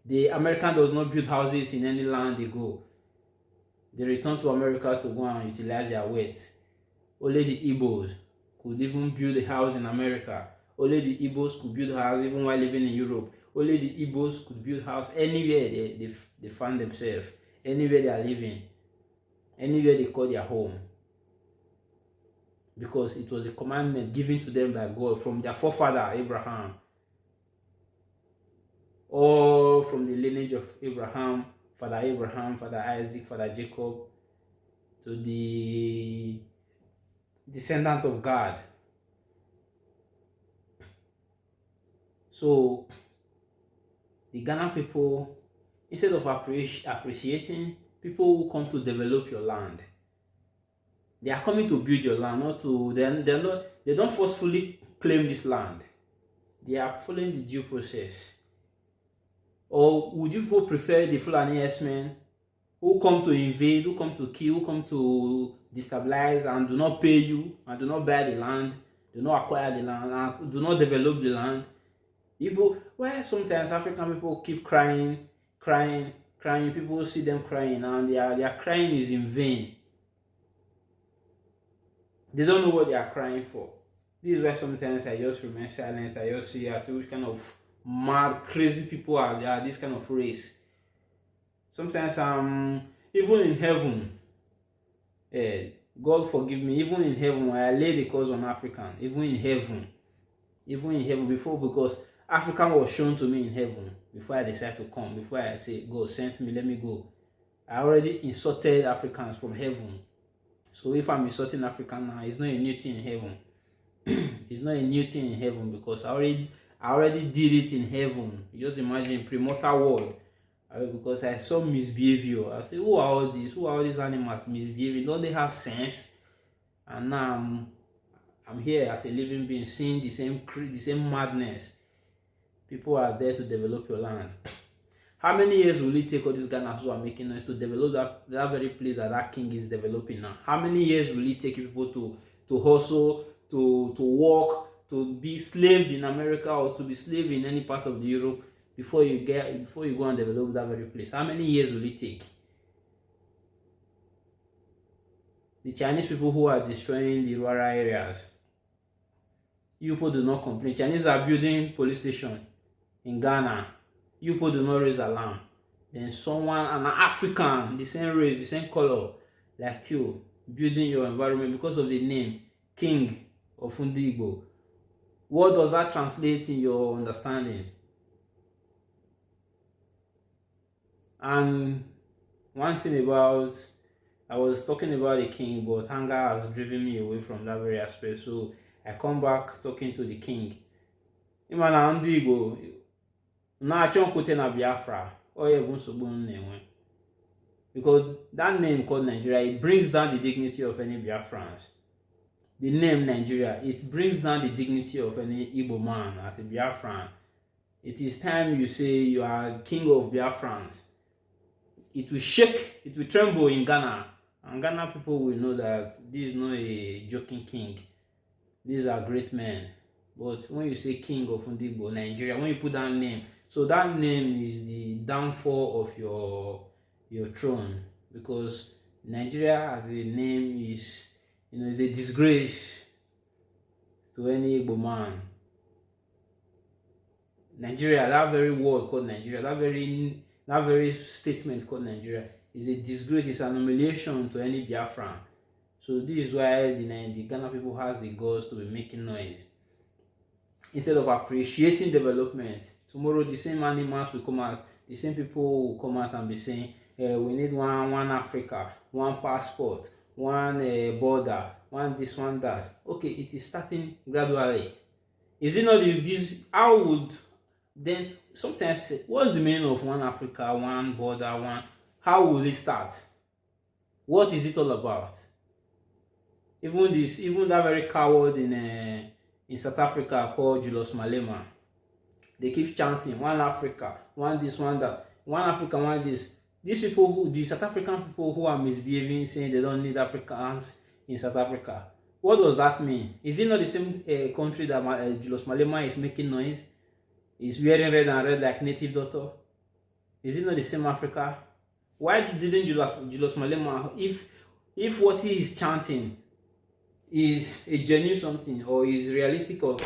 The American does not build houses in any land they go. They return to America to go and utilize their wealth. Only the Igbos could even build a house in America. Only the Igbos could build a house even while living in Europe. Only the Igbos could build a house anywhere they find themselves, anywhere they are living, anywhere they call their home. Because it was a commandment given to them by God from their forefather Abraham, or from the lineage of Abraham, Father Isaac, Father Jacob, to the descendant of God. So the Ghana people, instead of appreciating people who come to develop your land, they are coming to build your land, not to they don't forcefully claim this land. They are following the due process. Or would you people prefer the Fulani herdsmen who come to invade, who come to kill, who come to destabilize and do not pay you, and do not buy the land, do not acquire the land, and do not develop the land? People, well, sometimes African people keep crying. People see them crying, and their crying is in vain. They don't know what they are crying for. This is why sometimes I just remain silent. I just see which kind of mad, crazy people are there, this kind of race. Sometimes even in heaven, God forgive me, even in heaven, when I lay the cause on African, even in heaven before, because African was shown to me in heaven before I decided to come, before I say, God sent me, let me go. I already insulted Africans from heaven. So if I'm insulting African now, it's not a new thing in heaven. It's not a new thing in heaven, because I already did it in heaven. You just imagine premortal world. Because I saw misbehavior. I said, who are all these? Who are all these animals misbehaving? Don't they have sense? And now I'm here as a living being, seeing the same madness. People are there to develop your land. How many years will it take all these Ghanaians who are making noise to develop that very place that king is developing now? How many years will it take people to hustle, to work, to be slaved in America, or to be slave in any part of the Europe before you go and develop that very place? How many years will it take? The Chinese people who are destroying the rural areas, you people do not complain. Chinese are building police station in Ghana. You people do not raise alarm. Then an African, the same race, the same color, like you, building your environment because of the name King of Igbo. What does that translate in your understanding? And one thing about, I was talking about the king, but hunger has driven me away from that very aspect. So I come back talking to the king. Imana ndị Igbo na-achọ nkwute na Biafra, oye bụ nsogbu na-enwe. Because that name called Nigeria, it brings down the dignity of any Biafrans. The name Nigeria, it brings down the dignity of any Igbo man as a Biafran. It is time you say you are king of Biafrans. It will shake, it will tremble in Ghana. And Ghana people will know that this is not a joking king. These are great men. But when you say king of Igbo, Nigeria, when you put that name, so that name is the downfall of your throne. Because Nigeria as a name is, is a disgrace to any Igbo man. Nigeria, that very word called Nigeria, that very statement called Nigeria is a disgrace, it's an humiliation to any Biafran. So this is why the Ghana people has the guts to be making noise. Instead of appreciating development, tomorrow the same animals will come out, the same people will come out and be saying, we need one Africa, one passport, one border, one this, one that. Okay, it is starting gradually. Is it not this? How would then sometimes say, what's the meaning of one Africa, one border, one? How will it start? What is it all about? Even that very coward in South Africa called Julius Malema, they keep chanting one Africa, one this, one that, one Africa, one this. These people, the South African people who are misbehaving, saying they don't need Africans in South Africa. What does that mean? Is it not the same country that Julius Malema is making noise? Is wearing red and red like native doctor? Is it not the same Africa? Why didn't Julius Malema, if what he is chanting is a genuine something or is realistic or